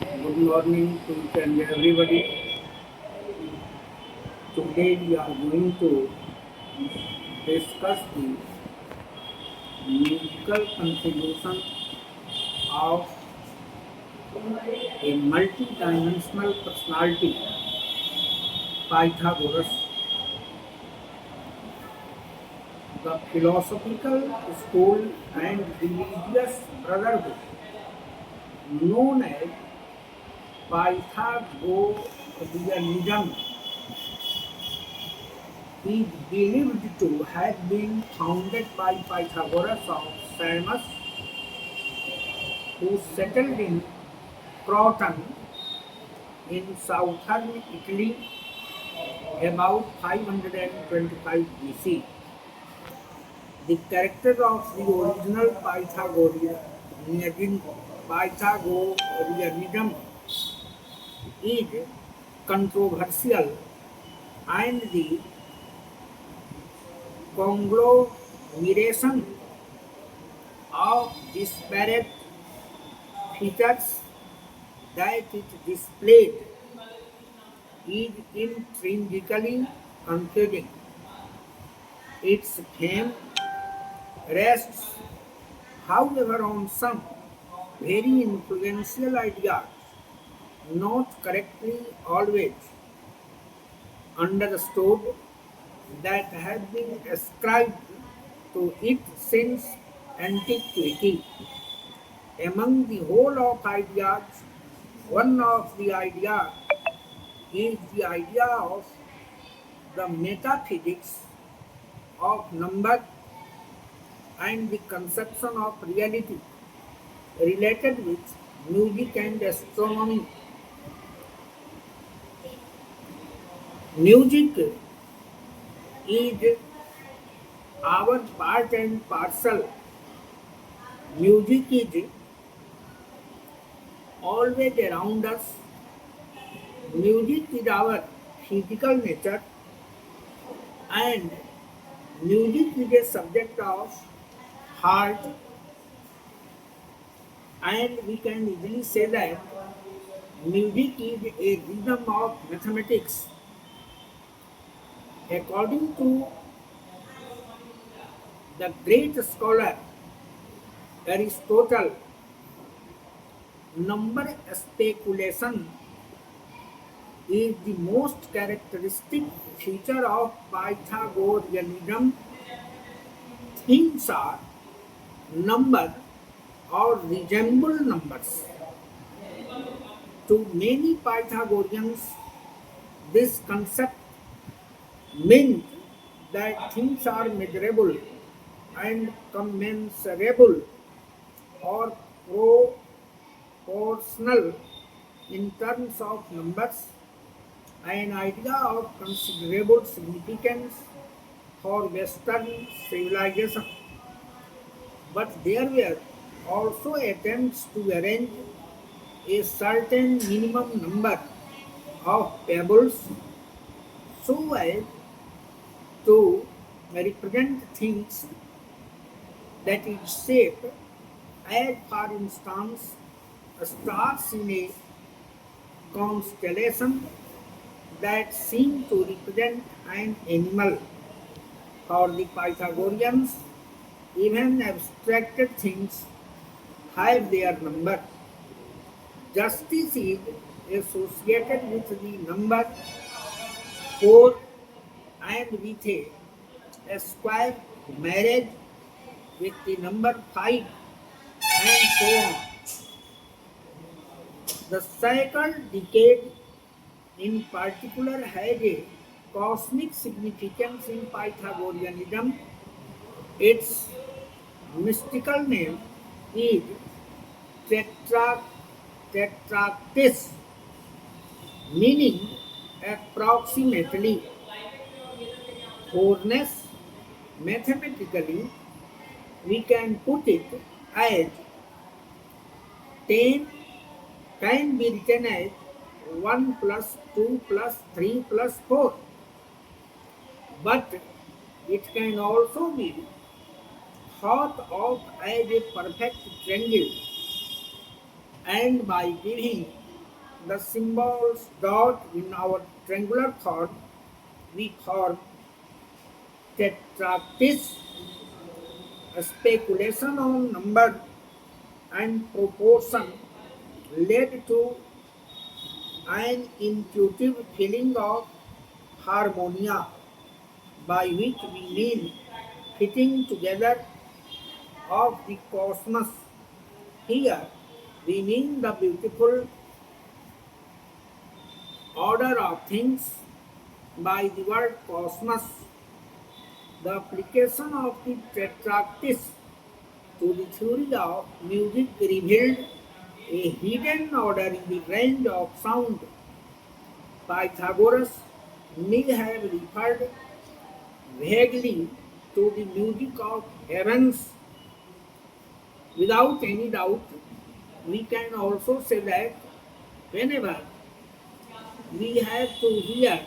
Good morning to each and everybody. Today we are going to discuss the musical contribution of a multi-dimensional personality, Pythagoras, the philosophical school and religious brotherhood known as Pythagoreanism is believed to have been founded by Pythagoras of Samos, who settled in Croton in southern Italy about 525 BC. The character of the original Pythagoreanism is controversial, and the conglomeration of disparate features that it displayed is intrinsically confusing. Its fame rests, however, on some very influential ideas, not correctly always understood, that have been ascribed to it since antiquity. Among the whole of ideas, one of the ideas is the idea of the metaphysics of number and the conception of reality related with music and astronomy. Music is our part and parcel. Music is always around us. Music is our physical nature, and music is a subject of heart, and we can easily say that music is a rhythm of mathematics. According to the great scholar Aristotle, number speculation is the most characteristic feature of Pythagoreanism. Things are number or resemble numbers. To many Pythagoreans, this concept meant that things are measurable and commensurable or proportional in terms of numbers, an idea of considerable significance for Western civilization. But there were also attempts to arrange a certain minimum number of pebbles so as to represent things that its shape, as for instance, stars in a constellation that seem to represent an animal. For the Pythagoreans, even abstracted things have their number. Justice is associated with the number 4 and with a square marriage with the number 5 and so on. The second decade in particular had a cosmic significance in Pythagoreanism. Its mystical name is tetra, tetractys, meaning approximately fourness. Mathematically, we can put it as 10 can be written as 1 plus 2 plus 3 plus 4, but it can also be thought of as a perfect triangle, and by giving the symbols dot in our triangular chord, we form tetractys. A speculation on number and proportion led to an intuitive feeling of harmonia, by which we mean fitting together of the cosmos. Here we mean the beautiful order of things by the word cosmos. The application of the tetractys to the theory of music revealed a hidden order in the range of sound. Pythagoras may have referred vaguely to the music of heavens. Without any doubt, we can also say that whenever we have to hear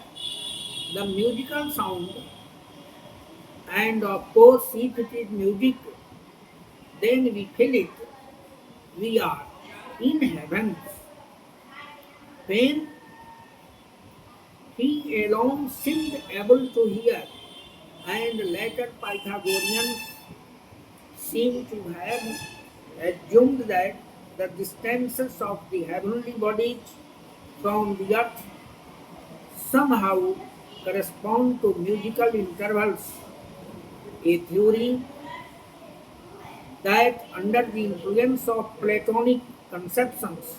the musical sound, and of course, if it is music, then we feel it. We are in heavens. When he alone seemed able to hear, and later Pythagoreans seem to have assumed that the distances of the heavenly bodies from the earth somehow correspond to musical intervals, a theory that, under the influence of Platonic conceptions,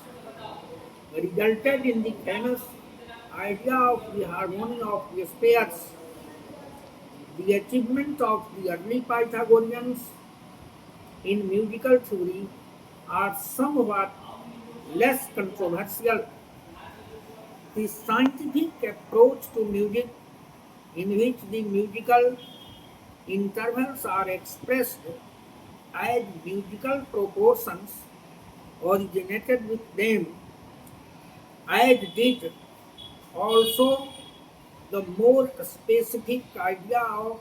resulted in the famous idea of the harmony of the spheres. The achievement of the early Pythagoreans in musical theory are somewhat less controversial. The scientific approach to music, in which the musical intervals are expressed as musical proportions, originated with them, as did also the more specific idea of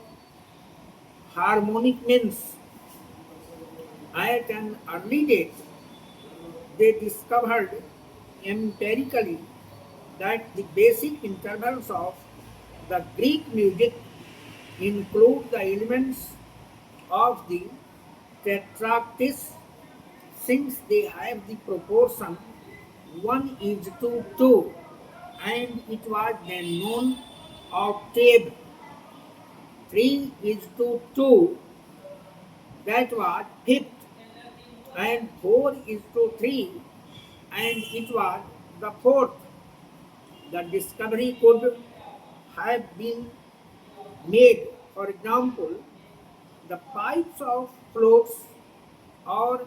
harmonic means. At an early date, they discovered empirically that the basic intervals of the Greek music include the elements of the tetractys, since they have the proportion 1 is to 2, and it was then known octave. 3 is to 2, that was fifth, and 4 is to 3, and it was the fourth. The discovery could have been made, for example, the pipes of flutes or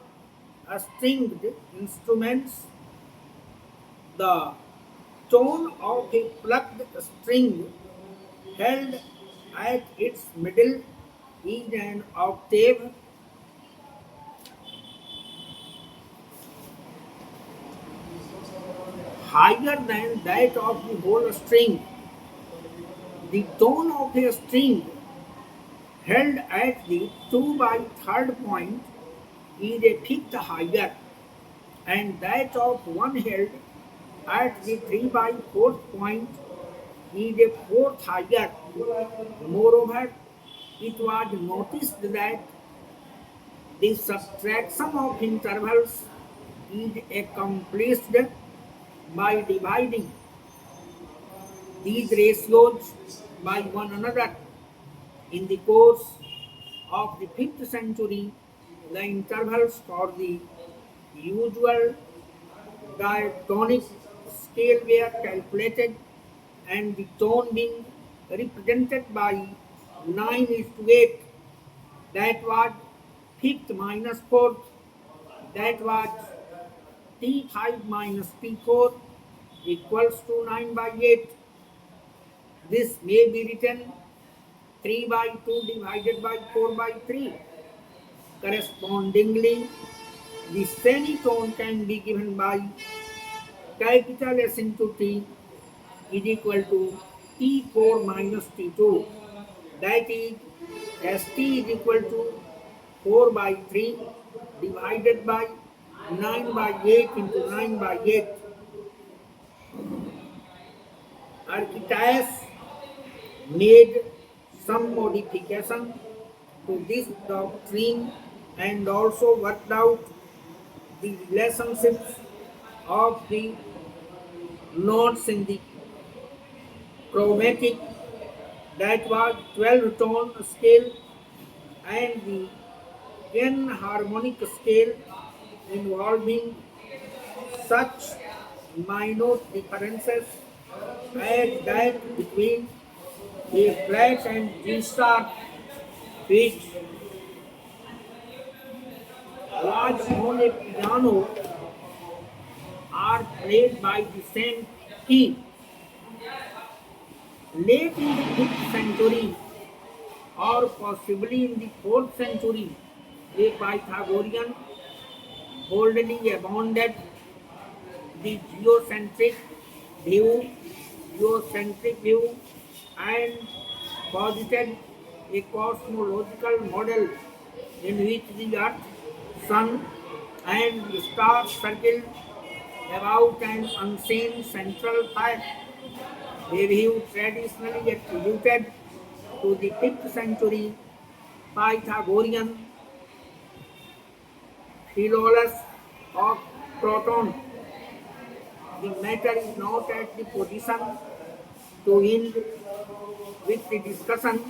stringed instruments. The tone of a plucked string held at its middle is an octave higher than that of the whole string. The tone of a string held at the 2 by 3rd point is a fifth higher, and that of one held at the 3 by 4th point is a fourth higher. Moreover, it was noticed that the subtraction of intervals is accomplished by dividing these ratios by one another. In the course of the 5th century, the intervals for the usual diatonic scale were calculated, and the tone being represented by 9 is to 8, that was fifth minus fourth, that was T5 minus T4 equals to 9 by 8. This may be written 3 by 2 divided by 4 by 3. Correspondingly, the semitone can be given by capital S into T is equal to T4 minus T2. That is, ST is equal to 4 by 3 divided by 9 by 8 into 9 by 8. Archytas made some modification to this doctrine and also worked out the relationships of the notes in the chromatic, that was 12 tone scale, and the enharmonic scale, involving such minor differences as that between a flat and G star, which was on a piano, are played by the same key. Late in the 5th century, or possibly in the 4th century, a Pythagorean boldly abounded the view, geocentric view, and posited a cosmological model in which the Earth, Sun, and the stars circled about an unseen central point. A view traditionally attributed to the 5th century Pythagorean Philolaus of Proton. The matter is not at the position to end with the discussion,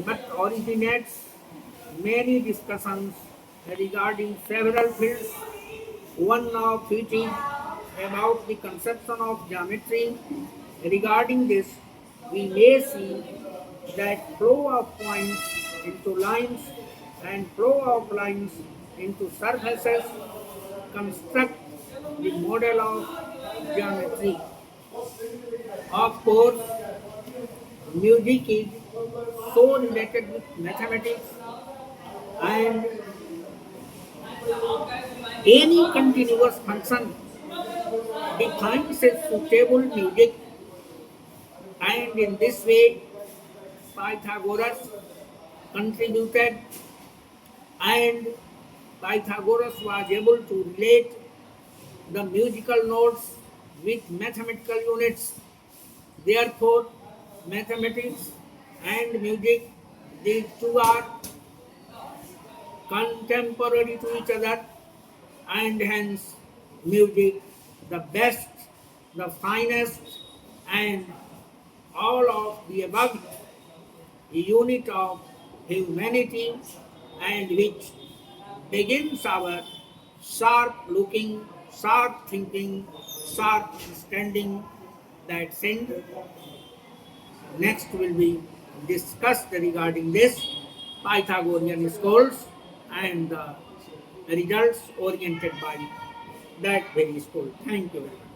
but originates many discussions regarding several fields, one of which is about the conception of geometry. Regarding this, we may see that flow of points into lines and flow of lines into surfaces construct the model of geometry. Of course, music is so related with mathematics, and any continuous function defines a suitable music, and in this way Pythagoras contributed, and Pythagoras was able to relate the musical notes with mathematical units. Therefore, mathematics and music, these two are contemporary to each other, and hence music, the best, the finest, and all of the above, a unit of humanity, and which begins our sharp looking, sharp thinking, sharp understanding that sin. Next will be discussed regarding this Pythagorean schools and the results oriented by that very school. Thank you very much.